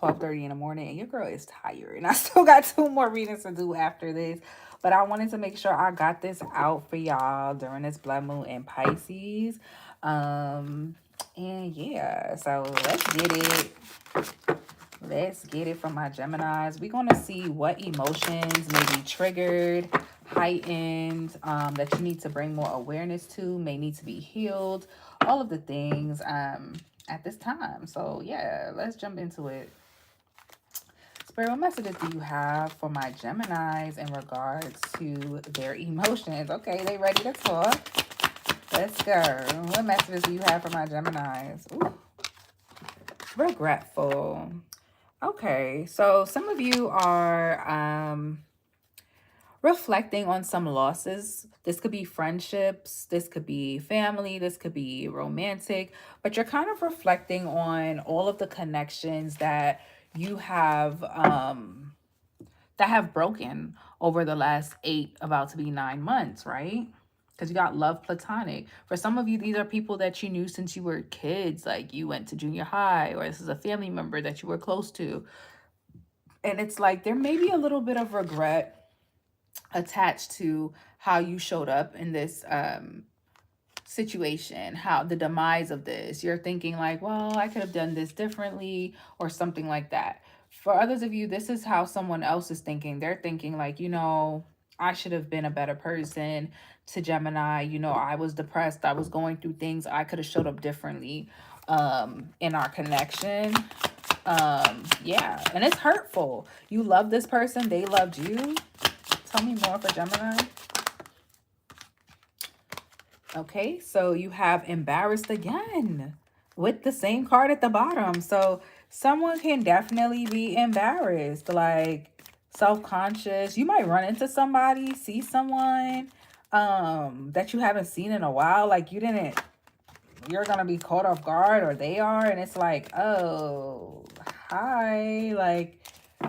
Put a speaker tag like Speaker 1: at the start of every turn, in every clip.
Speaker 1: 12:30 in the morning and your girl is tired. And I still got two more readings to do after this. But I wanted to make sure I got this out for y'all during this blood moon in Pisces. Um, and yeah, so let's get it. Let's get it from my Geminis. We're going to see what emotions may be triggered, heightened, that you need to bring more awareness to, may need to be healed, all of the things at this time. So, yeah, let's jump into it. Spirit, what messages do you have for my Geminis in regards to their emotions? Okay, they ready to talk. Let's go. What messages do you have for my Geminis? Ooh, regretful. Okay, so some of you are reflecting on some losses. This could be friendships, this could be family, this could be romantic, but you're kind of reflecting on all of the connections that you have broken over the last 8, about to be 9 months, right? Because you got love platonic. For some of you, these are people that you knew since you were kids, like you went to junior high, or this is a family member that you were close to. And it's like there may be a little bit of regret attached to how you showed up in this situation, how the demise of this. You're thinking like, well, I could have done this differently or something like that. For others of you, this is how someone else is thinking. They're thinking like, I should have been a better person. To Gemini, I was depressed, I was going through things, I could have showed up differently in our connection. Yeah, and it's hurtful. You love this person, they loved you. Tell me more for Gemini. Okay, so you have embarrassed again with the same card at the bottom. So someone can definitely be embarrassed, like self-conscious. You might run into somebody, see someone that you haven't seen in a while, like you're gonna be caught off guard, or they are, and it's like, oh, hi, like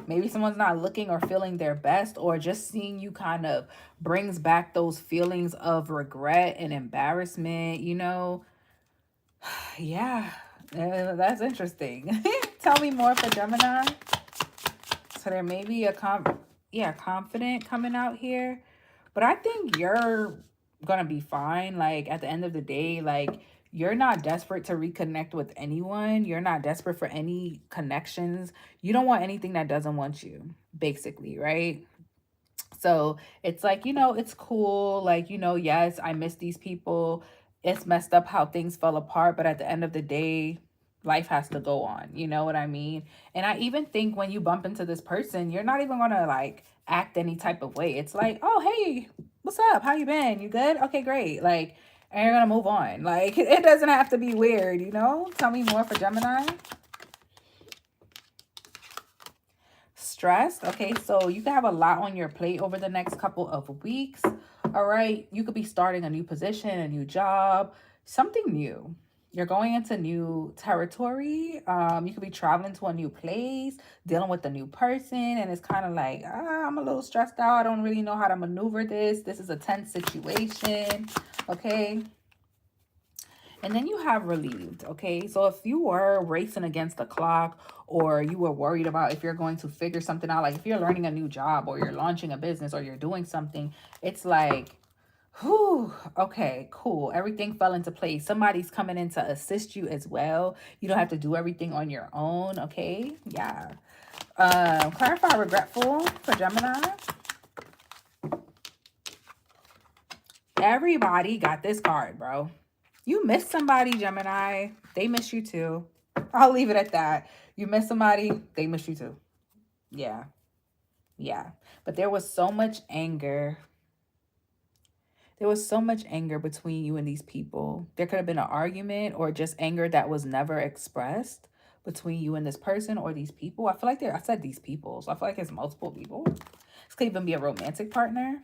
Speaker 1: maybe someone's not looking or feeling their best, or just seeing you kind of brings back those feelings of regret and embarrassment, Yeah, that's interesting. Tell me more for Gemini. So there may be a confident coming out here, but I think you're gonna be fine. Like at the end of the day, like you're not desperate to reconnect with anyone. You're not desperate for any connections. You don't want anything that doesn't want you, basically, right? So it's like, it's cool. Like, yes, I miss these people. It's messed up how things fell apart, but at the end of the day, life has to go on. You know what I mean? And I even think when you bump into this person, you're not even gonna like act any type of way. It's like, oh, hey, what's up? How you been? You good? Okay, great. Like, and you're gonna move on. Like, it doesn't have to be weird, Tell me more for Gemini. Stressed. Okay, so you can have a lot on your plate over the next couple of weeks. All right, you could be starting a new position, a new job, something new. You're going into new territory. You could be traveling to a new place, dealing with a new person, and it's kind of like, I'm a little stressed out. I don't really know how to maneuver this. This is a tense situation. Okay. And then you have relieved, okay? So if you were racing against the clock, or you were worried about if you're going to figure something out, like if you're learning a new job or you're launching a business or you're doing something, it's like, whew, okay, cool. Everything fell into place. Somebody's coming in to assist you as well. You don't have to do everything on your own, okay? Yeah. Clarify regretful for Gemini. Everybody got this card, bro. You miss somebody, Gemini. They miss you too. I'll leave it at that. You miss somebody, they miss you too. Yeah. Yeah. But there was so much anger. There was so much anger between you and these people. There could have been an argument or just anger that was never expressed between you and this person or these people. I feel like I said these people, so I feel like it's multiple people. This could even be a romantic partner.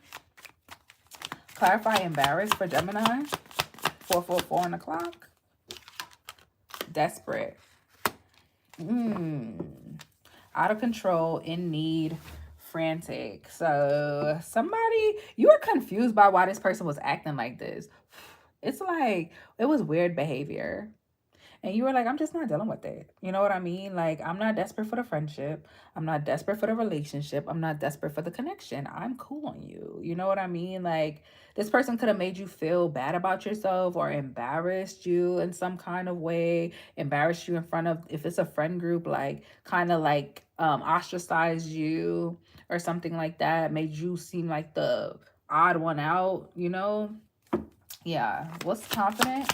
Speaker 1: Clarify embarrassed for Gemini. 444 on the clock. Desperate. Out of control, in need, frantic. So you were confused by why this person was acting like this. It's like it was weird behavior. And you were like, I'm just not dealing with it. You know what I mean? Like, I'm not desperate for the friendship. I'm not desperate for the relationship. I'm not desperate for the connection. I'm cool on you. You know what I mean? Like, this person could have made you feel bad about yourself or embarrassed you in some kind of way, embarrassed you in front of, if it's a friend group, like kind of like ostracized you or something like that, made you seem like the odd one out, you know? Yeah. What's confident?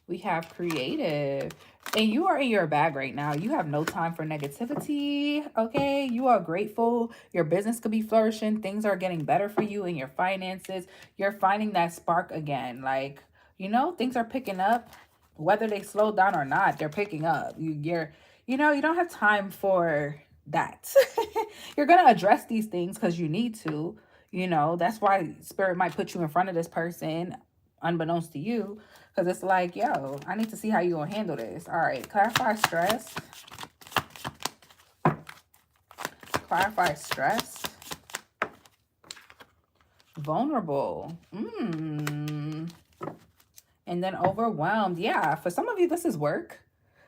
Speaker 1: We have creative. And you are in your bag right now. You have no time for negativity. Okay. You are grateful. Your business could be flourishing. Things are getting better for you in your finances. You're finding that spark again. Like, you know, things are picking up. Whether they slow down or not, they're picking up. You know, you don't have time for that. You're going to address these things because you need to. You know, that's why spirit might put you in front of this person unbeknownst to you. Because it's like, yo, I need to see how you going to handle this. All right. Clarify stress. Clarify stress. Vulnerable. And then overwhelmed. Yeah. For some of you, this is work.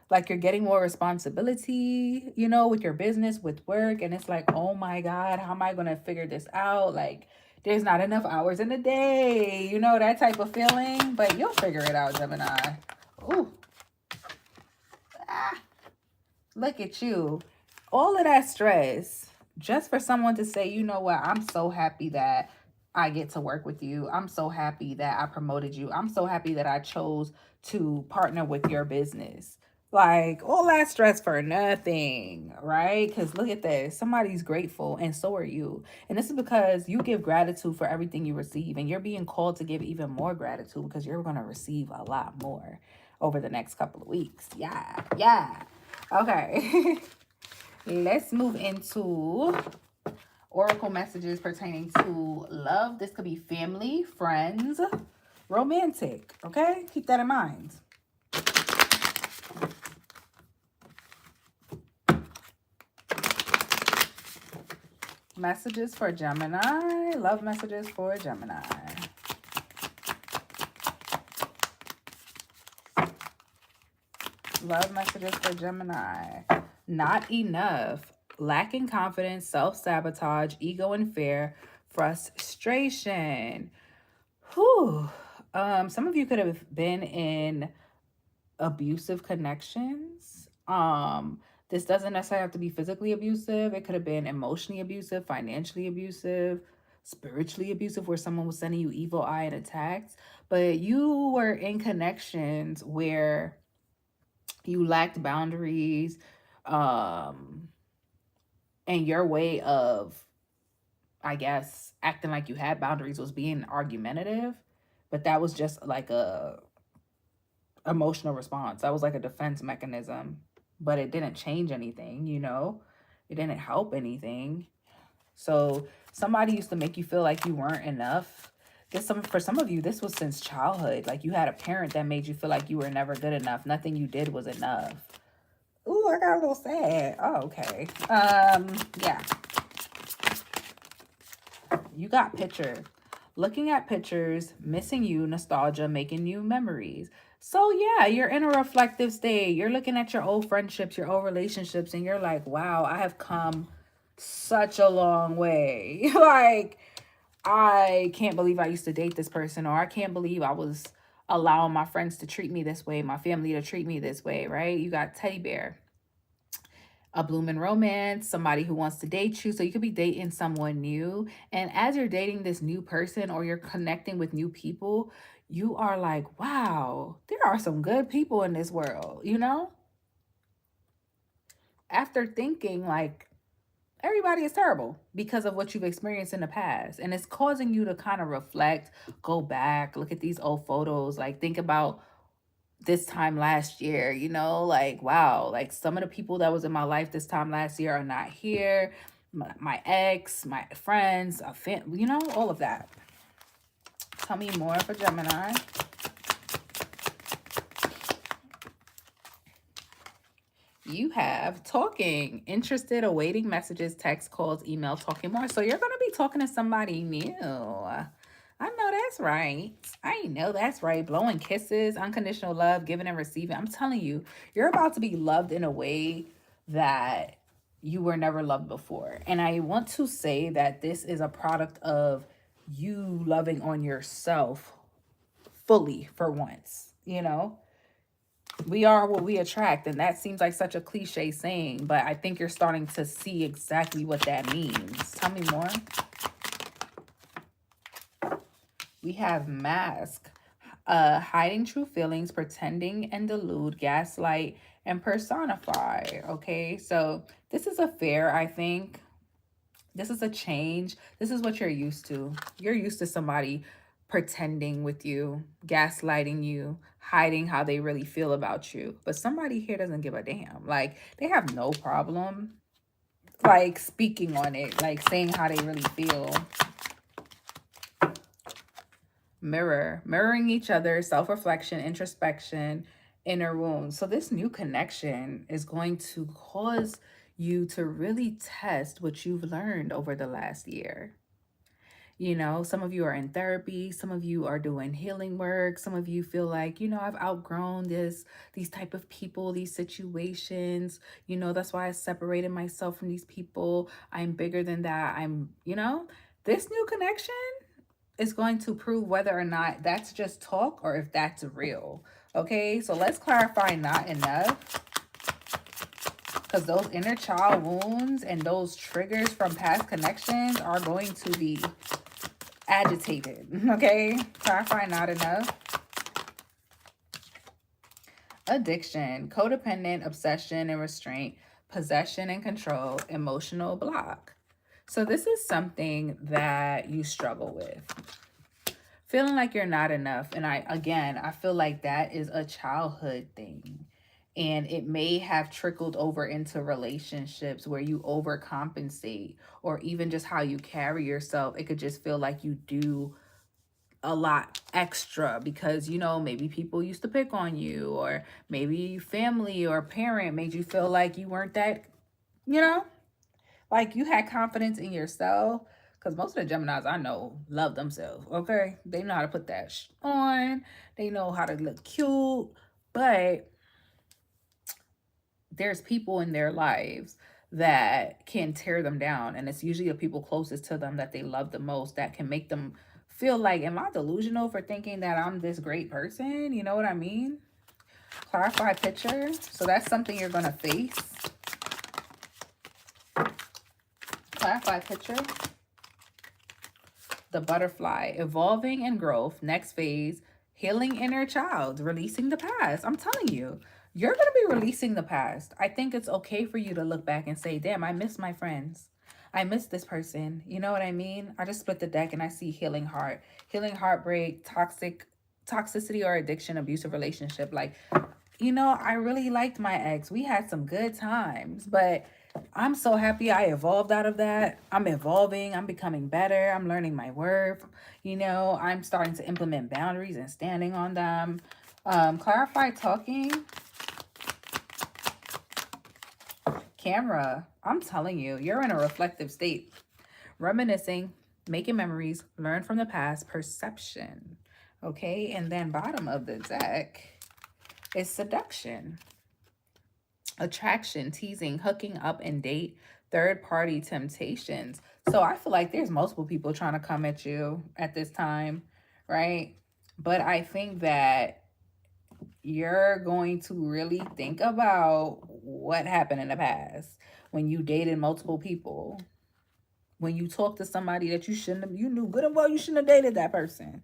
Speaker 1: Like you're getting more responsibility, you know, with your business, with work. And it's like, oh my God, how am I going to figure this out? Like, there's not enough hours in the day, you know, that type of feeling. But you'll figure it out, Gemini. Ooh. Ah, look at you. All of that stress just for someone to say, you know what, I'm so happy that I get to work with you. I'm so happy that I promoted you. I'm so happy that I chose to partner with your business. Like all that stress for nothing, right? Because look at this. Somebody's grateful and so are you. And this is because you give gratitude for everything you receive. And you're being called to give even more gratitude because you're going to receive a lot more over the next couple of weeks. Yeah. Yeah. Okay. Let's move into oracle messages pertaining to love. This could be family, friends, romantic. Okay? Keep that in mind. Messages for Gemini. Love messages for Gemini. Love messages for Gemini. Not enough. Lacking confidence, self-sabotage, ego and fear, frustration. Whew. Some of you could have been in abusive connections. This doesn't necessarily have to be physically abusive. It could have been emotionally abusive, financially abusive, spiritually abusive, where someone was sending you evil eye and attacks. But you were in connections where you lacked boundaries, and your way of, I guess, acting like you had boundaries was being argumentative. But that was just like a emotional response. That was like a defense mechanism, but it didn't change anything, you know? It didn't help anything. So somebody used to make you feel like you weren't enough. For some of you, this was since childhood. Like you had a parent that made you feel like you were never good enough. Nothing you did was enough. Ooh, I got a little sad. Oh, okay. Yeah. You got picture. Looking at pictures, missing you, nostalgia, making new memories. So yeah, you're in a reflective state. You're looking at your old friendships, your old relationships, and you're like, wow, I have come such a long way. Like, I can't believe I used to date this person, or I can't believe I was allowing my friends to treat me this way, my family to treat me this way, right? You got teddy bear. A blooming romance, somebody who wants to date you. So you could be dating someone new. And as you're dating this new person or you're connecting with new people, you are like, wow, there are some good people in this world, you know? After thinking like everybody is terrible because of what you've experienced in the past. And it's causing you to kind of reflect, go back, look at these old photos, like think about this time last year, you know, like, wow, like some of the people that was in my life this time last year are not here. My ex, my friends, you know, all of that. Tell me more for Gemini. You have talking, interested, awaiting messages, text, calls, email, talking more. So you're going to be talking to somebody new. I know that's right. I know that's right. Blowing kisses, unconditional love, giving and receiving. I'm telling you, you're about to be loved in a way that you were never loved before. And I want to say that this is a product of you loving on yourself fully for once. You know, we are what we attract. And that seems like such a cliche saying, but I think you're starting to see exactly what that means. Tell me more. We have mask, hiding true feelings, pretending and delude, gaslight, and personify. Okay, so this is a fair, I think. This is a change. This is what you're used to. You're used to somebody pretending with you, gaslighting you, hiding how they really feel about you. But somebody here doesn't give a damn. Like, they have no problem, like, speaking on it, like, saying how they really feel. Mirroring each other, self-reflection, introspection, inner wounds. So this new connection is going to cause you to really test what you've learned over the last year. You know, some of you are in therapy, some of you are doing healing work, some of you feel like, I've outgrown these type of people, these situations. That's why I separated myself from these people. I'm bigger than that. This new connection is going to prove whether or not that's just talk or if that's real. Okay, so let's clarify not enough, because those inner child wounds and those triggers from past connections are going to be agitated. Okay, clarify not enough. Addiction, codependent, obsession and restraint, possession and control, emotional block. So this is something that you struggle with. Feeling like you're not enough. And I feel like that is a childhood thing. And it may have trickled over into relationships where you overcompensate, or even just how you carry yourself. It could just feel like you do a lot extra because, maybe people used to pick on you, or maybe family or parent made you feel like you weren't that, like you had confidence in yourself. Because most of the Geminis I know love themselves, okay? They know how to put that on. They know how to look cute. But there's people in their lives that can tear them down. And it's usually the people closest to them that they love the most that can make them feel like, am I delusional for thinking that I'm this great person? You know what I mean? Clarify picture. So that's something you're going to face. Clarify picture. The butterfly, evolving and growth, next phase, healing inner child, releasing the past. I'm telling you, you're going to be releasing the past. I think it's okay for you to look back and say, damn, I miss my friends. I miss this person. You know what I mean? I just split the deck and I see healing heart, healing heartbreak, toxicity or addiction, abusive relationship. Like, I really liked my ex. We had some good times, but I'm so happy I evolved out of that. I'm evolving. I'm becoming better. I'm learning my worth. I'm starting to implement boundaries and standing on them. Clarify talking. Camera. I'm telling you, you're in a reflective state. Reminiscing, making memories, learn from the past, perception. Okay, and then bottom of the deck is seduction, attraction, teasing, hooking up and date, third party temptations. So I feel like there's multiple people trying to come at you at this time, right? But I think that you're going to really think about what happened in the past when you dated multiple people, when you talked to somebody that you knew good and well you shouldn't have dated that person.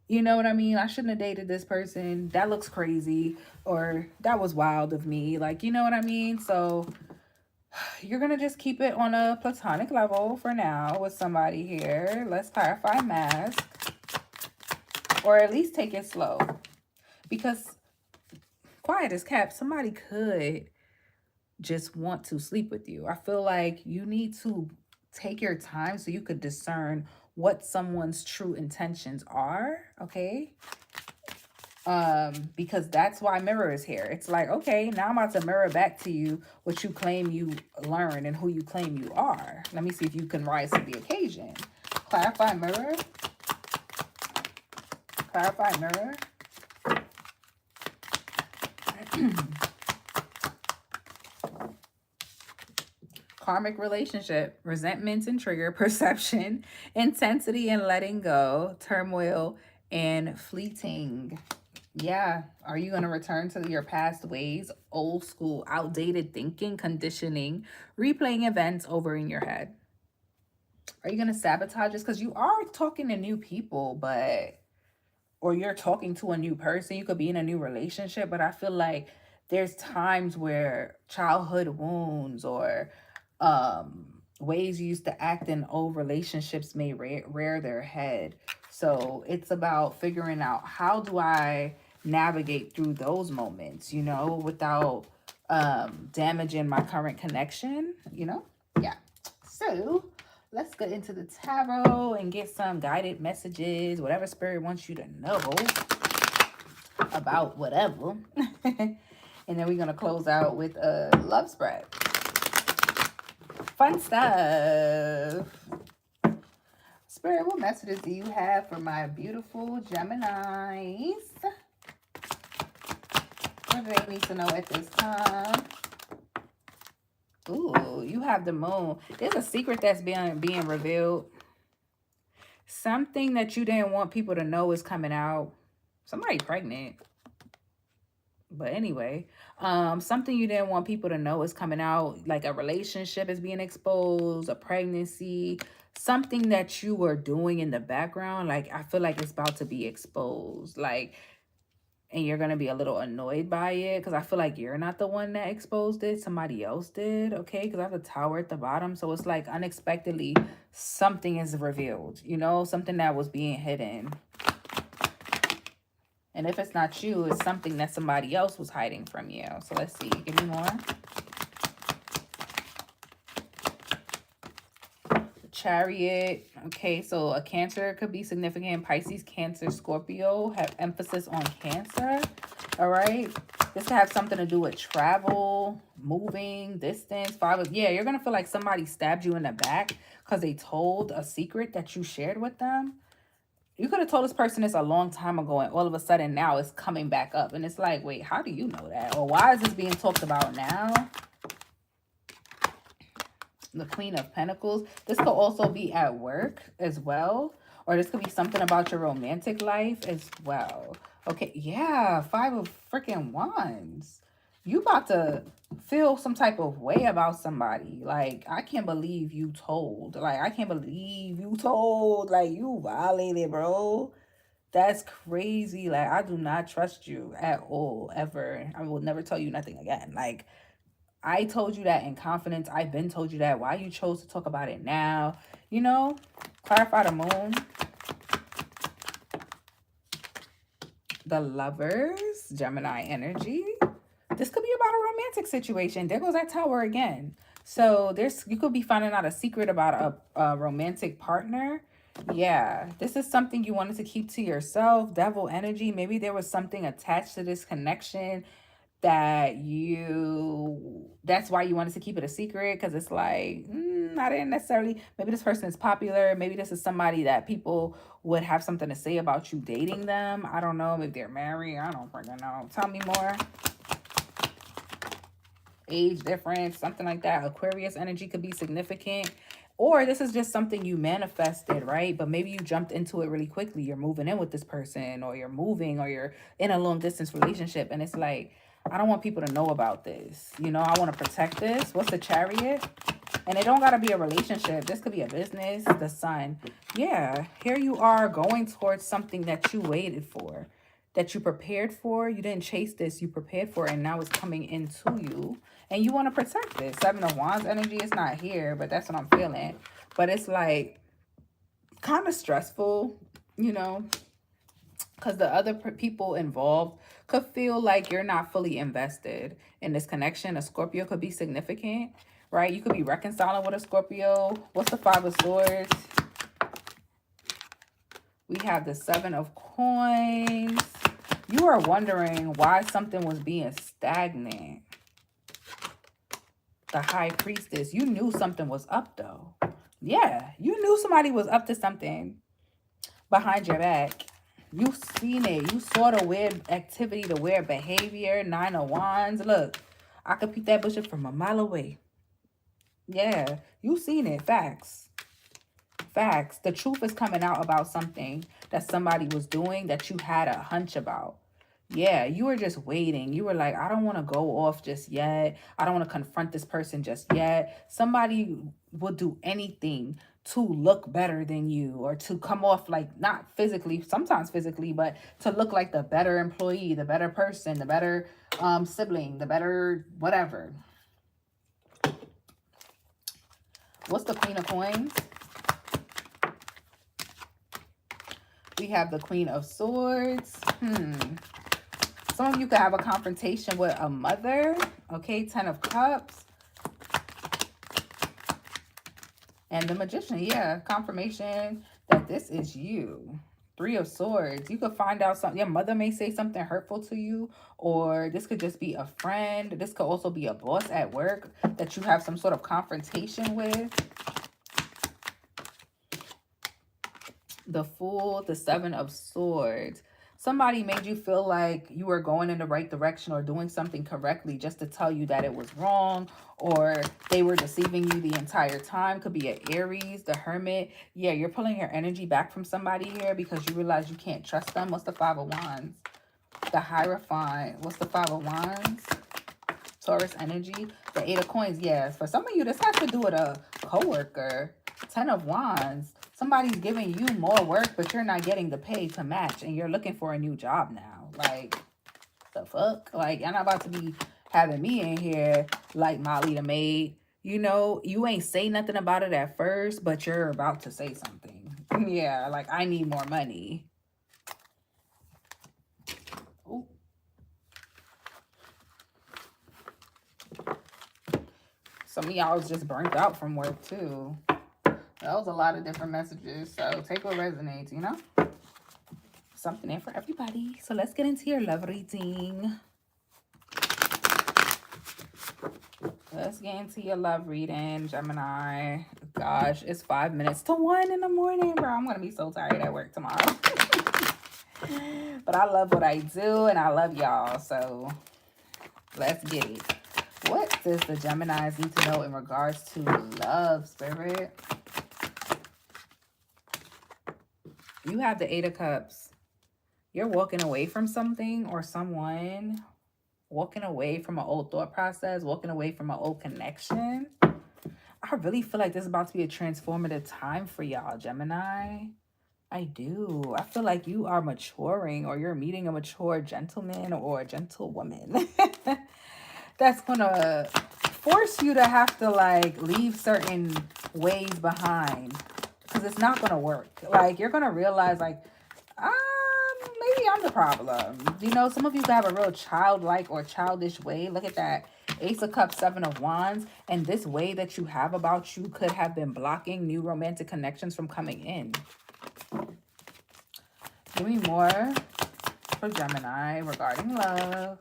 Speaker 1: You know what I mean? I shouldn't have dated this person. That looks crazy. Or that was wild of me. Like, you know what I mean? So you're going to just keep it on a platonic level for now with somebody here. Let's clarify mask. Or at least take it slow. Because quiet as kept, somebody could just want to sleep with you. I feel like you need to take your time so you could discern what someone's true intentions are, okay? Because that's why mirror is here. It's like, okay, now I'm about to mirror back to you what you claim you learned and who you claim you are. Let me see if you can rise to the occasion. Clarify mirror. Clarify, mirror. Karmic relationship, resentments and trigger, perception, intensity and letting go, turmoil and fleeting. Yeah. Are you going to return to your past ways, old school, outdated thinking, conditioning, replaying events over in your head? Are you going to sabotage this? Because you are talking to new people, but, or you're talking to a new person. You could be in a new relationship, but I feel like there's times where childhood wounds or ways you used to act in old relationships may rear their head. So it's about figuring out, how do I navigate through those moments, you know, without damaging my current connection, you know? Yeah. So let's get into the tarot and get some guided messages, whatever spirit wants you to know about whatever. And then we're going to close out with a love spread. Fun stuff. Spirit, what messages do you have for my beautiful Geminis? What do they need to know at this time? Ooh, you have the moon. There's a secret that's being revealed. Something that you didn't want people to know is coming out. Somebody pregnant. But anyway, something you didn't want people to know is coming out, like a relationship is being exposed, a pregnancy, something that you were doing in the background. Like, I feel like it's about to be exposed, like, and you're going to be a little annoyed by it, because I feel like you're not the one that exposed it. Somebody else did, okay? Because I have a tower at the bottom. So it's like unexpectedly something is revealed, you know, something that was being hidden. And if it's not you, it's something that somebody else was hiding from you. So let's see. Give me more. Chariot. Okay, so a Cancer could be significant. Pisces, Cancer, Scorpio have emphasis on Cancer. All right. This could have something to do with travel, moving, distance. Yeah, you're going to feel like somebody stabbed you in the back because they told a secret that you shared with them. You could have told this person this a long time ago, and all of a sudden now it's coming back up. And it's like, wait, how do you know that? Or why is this being talked about now? The Queen of Pentacles. This could also be at work as well. Or this could be something about your romantic life as well. Okay, yeah, 5 of freaking Wands. You about to feel some type of way about somebody. Like, I can't believe you told. Like, I can't believe you told. Like, you violated, bro. That's crazy. Like, I do not trust you at all, ever. I will never tell you nothing again. Like, I told you that in confidence. I've been told you that. Why you chose to talk about it now? You know, clarify the moon. The Lovers, Gemini energy. This could be about a romantic situation. There goes that tower again. So you could be finding out a secret about a romantic partner. Yeah, this is something you wanted to keep to yourself. Devil energy. Maybe there was something attached to this connection that that's why you wanted to keep it a secret, because it's like, I didn't necessarily, maybe this person is popular, maybe this is somebody that people would have something to say about you dating them. I don't know, maybe they're married, I don't freaking know. Tell me more. Age difference, something like that. Aquarius energy could be significant. Or this is just something you manifested, right? But maybe you jumped into it really quickly. You're moving in with this person, or you're moving, or you're in a long distance relationship, and it's like, I don't want people to know about this. You know, I want to protect this. What's the Chariot? And it don't got to be a relationship. This could be a business. The Sun. Yeah, here you are going towards something that you waited for, that you prepared for. You didn't chase this. You prepared for it, and now it's coming into you. And you want to protect this. 7 of Wands energy is not here, but that's what I'm feeling. But it's like kind of stressful, you know, because the other people involved could feel like you're not fully invested in this connection. A Scorpio could be significant, right? You could be reconciling with a Scorpio. What's the 5 of Swords? We have the 7 of Coins. You are wondering why something was being stagnant. The High Priestess. You knew something was up, though. Yeah, you knew somebody was up to something behind your back. You seen it. You saw the weird activity, the weird behavior. 9 of Wands. Look, I could peep that bullshit from a mile away. Yeah, you seen it. Facts. Facts. The truth is coming out about something that somebody was doing that you had a hunch about. Yeah, you were just waiting. You were like, I don't want to go off just yet. I don't want to confront this person just yet. Somebody will do anything to look better than you or to come off like, not physically, sometimes physically, but to look like the better employee, the better person, the better sibling, the better whatever. What's the Queen of Coins? We have the Queen of Swords. Some of you could have a confrontation with a mother. Okay, 10 of Cups. And the Magician. Yeah, confirmation that this is you. 3 of Swords. You could find out something. Your mother may say something hurtful to you. Or this could just be a friend. This could also be a boss at work that you have some sort of confrontation with. The Fool, the 7 of Swords. Somebody made you feel like you were going in the right direction or doing something correctly just to tell you that it was wrong, or they were deceiving you the entire time. Could be an Aries, the Hermit. Yeah, you're pulling your energy back from somebody here because you realize you can't trust them. What's the 5 of Wands? The Hierophant. What's the 5 of Wands? Taurus energy. The 8 of Coins. Yes, for some of you, this has to do with a coworker. 10 of Wands. Somebody's giving you more work, but you're not getting the pay to match, and you're looking for a new job now. Like, the fuck? Like, you're not about to be having me in here like Molly the maid. You know, you ain't say nothing about it at first, but you're about to say something. Yeah, like, I need more money. Ooh. Some of y'all was just burnt out from work, too. That was a lot of different messages, so take what resonates, you know? Something in for everybody. So let's get into your love reading. Let's get into your love reading, Gemini. Gosh, it's 5 minutes to 1 in the morning, bro. I'm going to be so tired at work tomorrow. But I love what I do, and I love y'all, so let's get it. What does the Geminis need to know in regards to love, Spirit? You have the 8 of Cups. You're walking away from something or someone. Walking away from an old thought process. Walking away from an old connection. I really feel like this is about to be a transformative time for y'all, Gemini. I do. I feel like you are maturing, or you're meeting a mature gentleman or a gentlewoman. That's going to force you to have to, like, leave certain ways behind. Because it's not going to work. Like, you're going to realize, like, maybe I'm the problem. You know, some of you have a real childlike or childish way. Look at that. Ace of Cups, 7 of Wands. And this way that you have about you could have been blocking new romantic connections from coming in. Give me more for Gemini regarding love.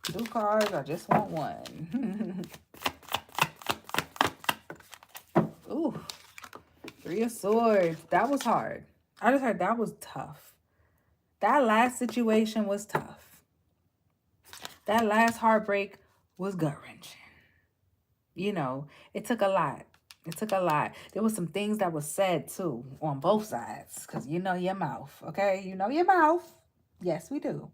Speaker 1: Two cards, I just want one. Ooh, 3 of Swords. That was hard. I just heard that was tough. That last situation was tough. That last heartbreak was gut-wrenching. You know, it took a lot. It took a lot. There was some things that was said, too, on both sides. Because you know your mouth, okay? You know your mouth. Yes, we do.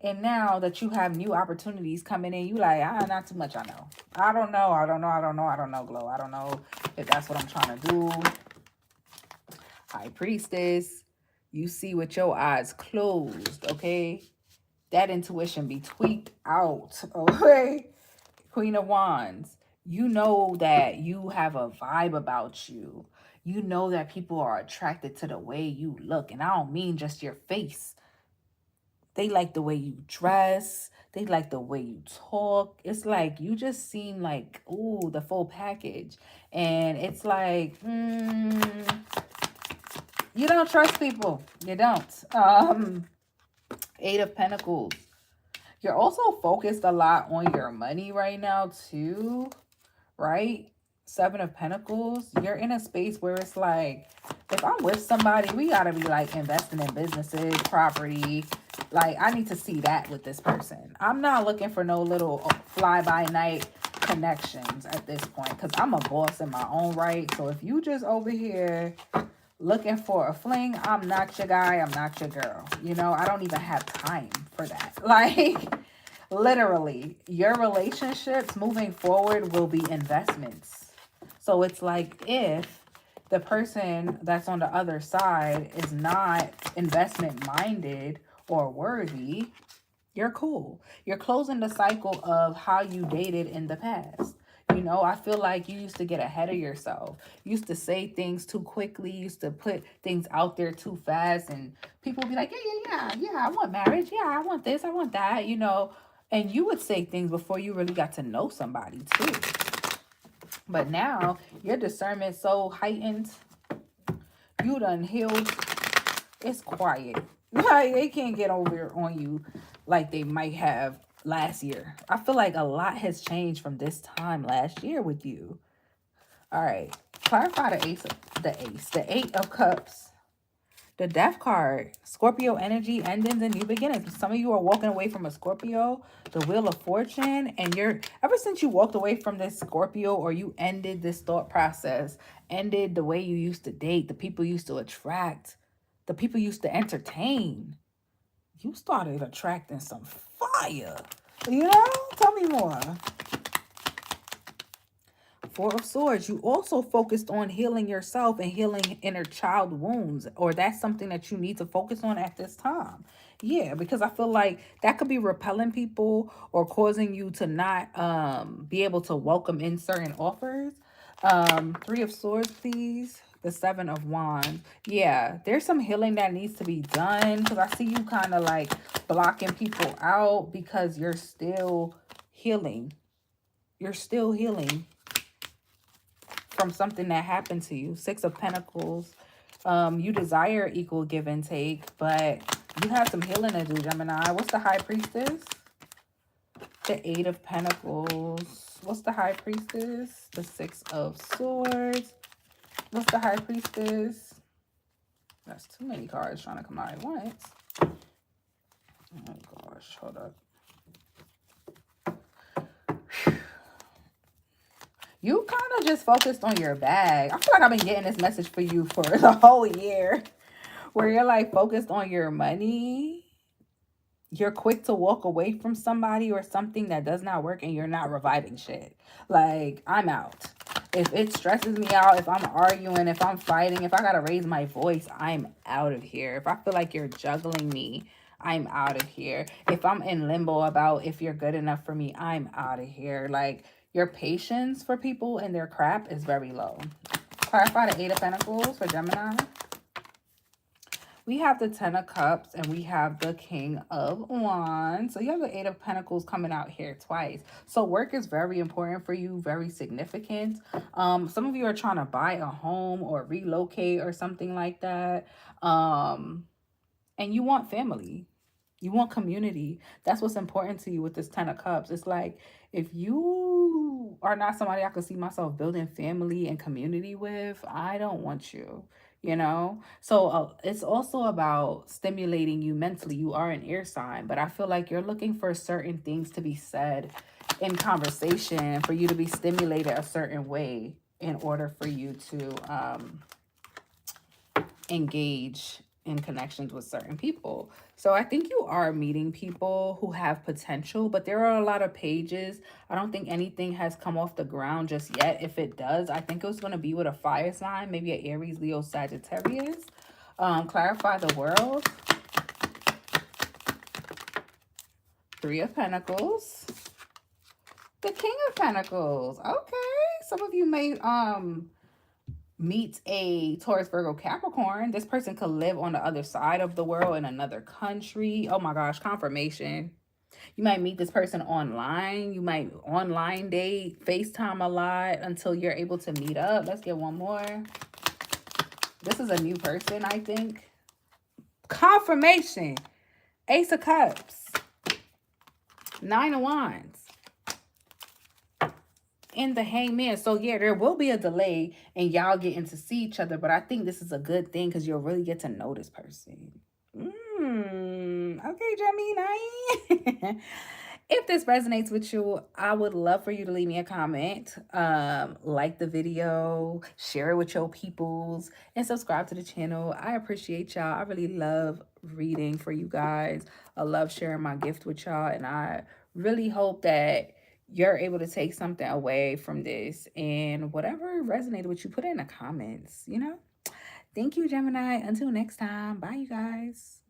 Speaker 1: And now that you have new opportunities coming in, you like, not too much I know. I don't know, Glow. I don't know if that's what I'm trying to do. High Priestess, you see with your eyes closed, okay? That intuition be tweaked out, okay? Queen of Wands, you know that you have a vibe about you. You know that people are attracted to the way you look. And I don't mean just your face. They like the way you dress. They like the way you talk. It's like you just seem like, ooh, the full package. And it's like, you don't trust people. You don't. 8 of Pentacles. You're also focused a lot on your money right now, too. Right? Seven of Pentacles, you're in a space where it's like, if I'm with somebody, we gotta be like investing in businesses, property. Like, I need to see that with this person. I'm not looking for no little fly-by-night connections at this point, because I'm a boss in my own right. So if you just over here looking for a fling, I'm not your guy, I'm not your girl. You know, I don't even have time for that. Like, literally, your relationships moving forward will be investments. So it's like, if the person that's on the other side is not investment minded or worthy, you're cool. You're closing the cycle of how you dated in the past. You know, I feel like you used to get ahead of yourself. You used to say things too quickly. You used to put things out there too fast. And people would be like, yeah, I want marriage. Yeah, I want this. I want that, you know. And you would say things before you really got to know somebody too. But now your discernment so heightened. You done healed. It's quiet. Like, they can't get over on you like they might have last year. I feel like a lot has changed from this time last year with you. All right. Clarify the Eight of Cups. The Death card. Scorpio energy, endings and new beginnings. Some of you are walking away from a Scorpio. The Wheel of Fortune. And ever since you walked away from this Scorpio, or you ended this thought process, ended the way you used to date, the people you used to attract, the people you used to entertain, you started attracting some fire. You know? Tell me more. Four of Swords. You also focused on healing yourself and healing inner child wounds. Or that's something that you need to focus on at this time. Yeah, because I feel like that could be repelling people or causing you to not be able to welcome in certain offers. Three of Swords, please. The Seven of Wands. Yeah, there's some healing that needs to be done, because I see you kind of like blocking people out because you're still healing. You're still healing from something that happened to you. Six of Pentacles. You desire equal give and take, but you have some healing to do, Gemini. What's the High Priestess? The Eight of Pentacles. What's the High Priestess? The Six of Swords. What's the High Priestess? That's too many cards trying to come out at once. Oh gosh, hold up. You kind of just focused on your bag. I feel like I've been getting this message for you for the whole year, where you're like focused on your money. You're quick to walk away from somebody or something that does not work, and you're not reviving shit. Like, I'm out. If it stresses me out, if I'm arguing, if I'm fighting, if I got to raise my voice, I'm out of here. If I feel like you're juggling me, I'm out of here. If I'm in limbo about if you're good enough for me, I'm out of here. Like, your patience for people and their crap is very low. Clarify the Eight of Pentacles for Gemini. We have the Ten of Cups and we have the King of Wands. So you have the Eight of Pentacles coming out here twice. So work is very important for you, very significant. Some of you are trying to buy a home or relocate or something like that. And you want family. You want community. That's what's important to you with this Ten of Cups. It's like, if you are not somebody I could see myself building family and community with, I don't want you. You know, so it's also about stimulating you mentally. You are an air sign, but I feel like you're looking for certain things to be said in conversation for you to be stimulated a certain way in order for you to engage in connections with certain people. So I think you are meeting people who have potential, but there are a lot of pages. I don't think anything has come off the ground just yet. If it does, I think it was going to be with a fire sign, maybe an Aries, Leo, Sagittarius. Clarify the World. Three of Pentacles. The King of Pentacles. Okay. Some of you may meet a Taurus, Virgo, Capricorn. This person could live on the other side of the world in another country. Oh my gosh, confirmation. You might meet this person online. You might online date, FaceTime a lot until you're able to meet up. Let's get one more. This is a new person, I think. Confirmation. Ace of Cups. Nine of Wands. and the Hangman. So yeah, there will be a delay and y'all getting to see each other, but I think this is a good thing because you'll really get to know this person. Okay, Gemini. If this resonates with you, I would love for you to leave me a comment, like the video, share it with your peoples, and subscribe to the channel. I appreciate y'all. I really love reading for you guys. I love sharing my gift with y'all, and I really hope that you're able to take something away from this, and whatever resonated with you, put it in the comments, you know? Thank you, Gemini. Until next time. Bye, you guys.